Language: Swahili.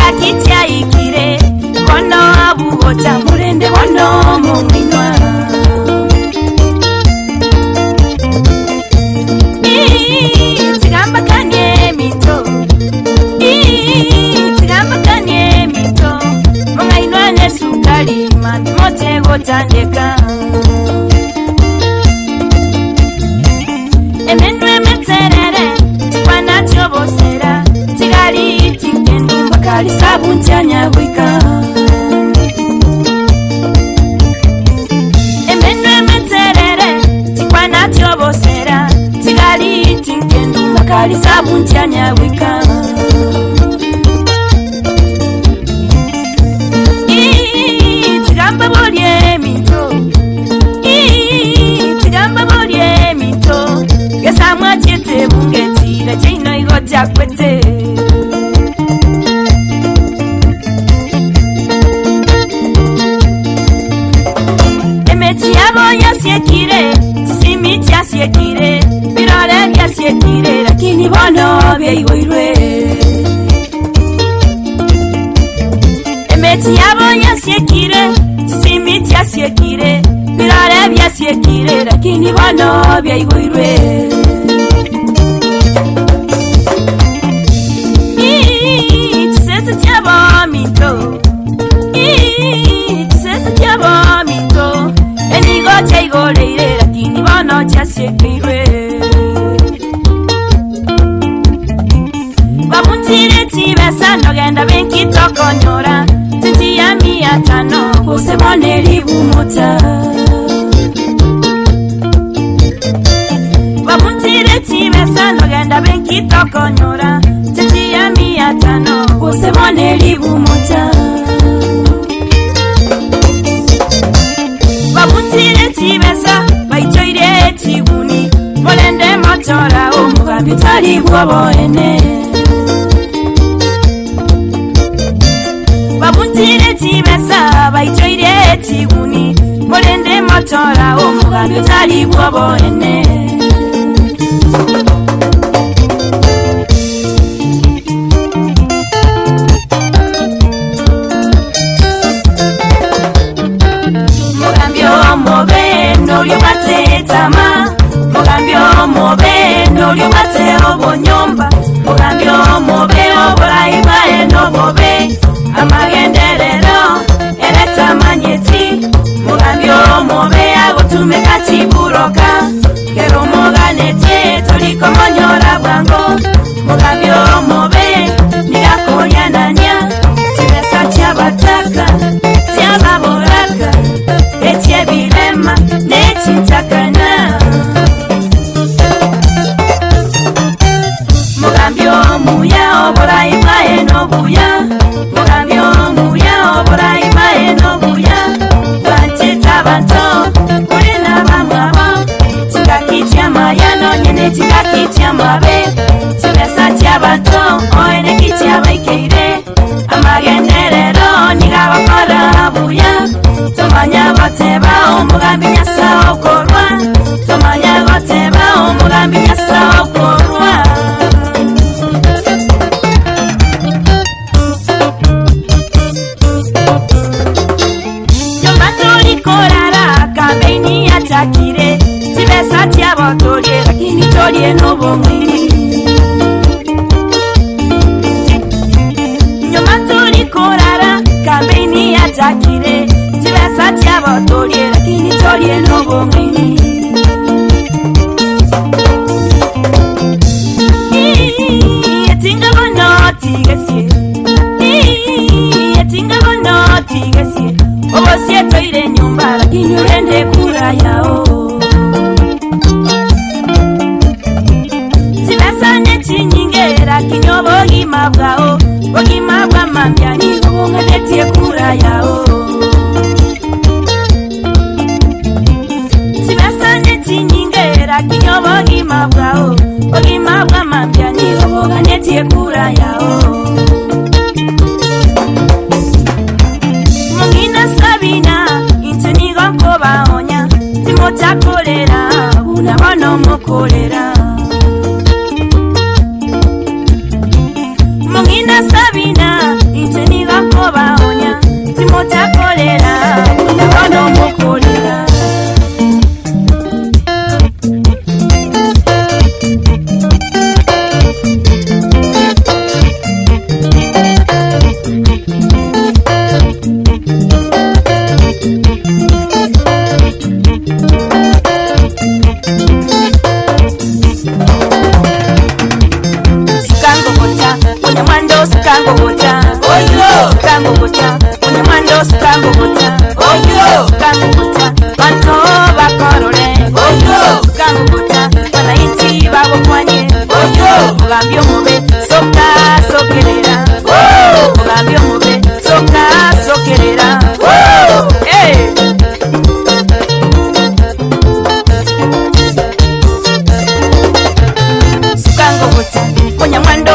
Chikakitia ikire Bono abu ota murende bono muminwa Tigamba kanye mito Tigamba kanye mito Monga inwane sukali Mami mote gotandeka Emenwe meterere Tikwana tiobosera Tigali itikenu Bakali sabuntianya wika Emenwe meterere Tikwana tiobosera Tigali itikenu Bakali sabuntianya wika Tigamba bolye mito Tigamba bolye mito Gesa mwachete bungeti La chino igotya kwete Emeti yabo yasiekire Simiti yasiekire Birole yasiekire Lakini bono byeigwirwe Emeti yabo yasiekire Simiti yasiekire Birole yasiekire Lakini bono byeigwirwe Tisese tyabo mito Tisese tyabo mito Enigo chaigoleire Lakini bono chasiekirwe Bamuntire tibesa Nogenda benki tokonyora Titi ya 500 Kuse boneri bumota Bamuntire tibesa Nogenda benki tokonyora Titi ya 500 Kuse boneri bumota Bamuntire tibesa Baichoire tiguni Molende motora Omugambi tali bwobo ene Bamuntire tibesa Baichoire tiguni Molende motora Omugambi tali bwobo ene Nolio bate tama Mogambio mobe Nolio bate obo nyomba Mogambio mobe Obola ibae no bobe Amagenderero Ereta manyeti Mogambio mobe Agotume kati buroka Kero moganete Toliko monyora bango Mogambio mobe Nigako yananya Tibesa tia bataka Tia baboraka Etie bilema Neti takana Mogambio muya Obola ibae no buya Mogambio muya Obola ibae no buya Wantita banto Kulina bamwabo Tigakitia mayano Nyene tigakitia mabe Tibesa tia banto Oene kitia baikeire Amagenderero Nigabakora buya Tomanya goteba Omugambi nyasa okorwa Tomanya goteba Omugambi nyasa okorwa Yomatori korara Kambeini atakire Tibesa tia botorie Lakini torie nobo mwini Yomatori korara Kambeini atakire Tibesa tia botorie Lakini torie nobo mwini Yetinga bono tigesie Yetinga bono tigesie Obosie toire nyumba Lakini urende kura yao Tibesa neti nyinge Lakini obogima bwao Bogima bwa mambyani Obonga netie kura yao Tibesa neti nyinge Lakini obogima bwao Bogima bwa mambyani Obonga netie kura yao Mungina sabina Intenigo mkoba onya Timota kolera Unabono mokolera Mungina mutakolera mukono mukulira. Sukangogota, oyo, sukangogota, unyamando sukangogota, oyo, sukangogota, bantu bakorore, oyo, sukangogota, banainti babokwanye, oyo, mugambyo mube, soka sokerera, oh, mugambyo mube, soka sokerera, oh, hey. Sukangogota, unyamando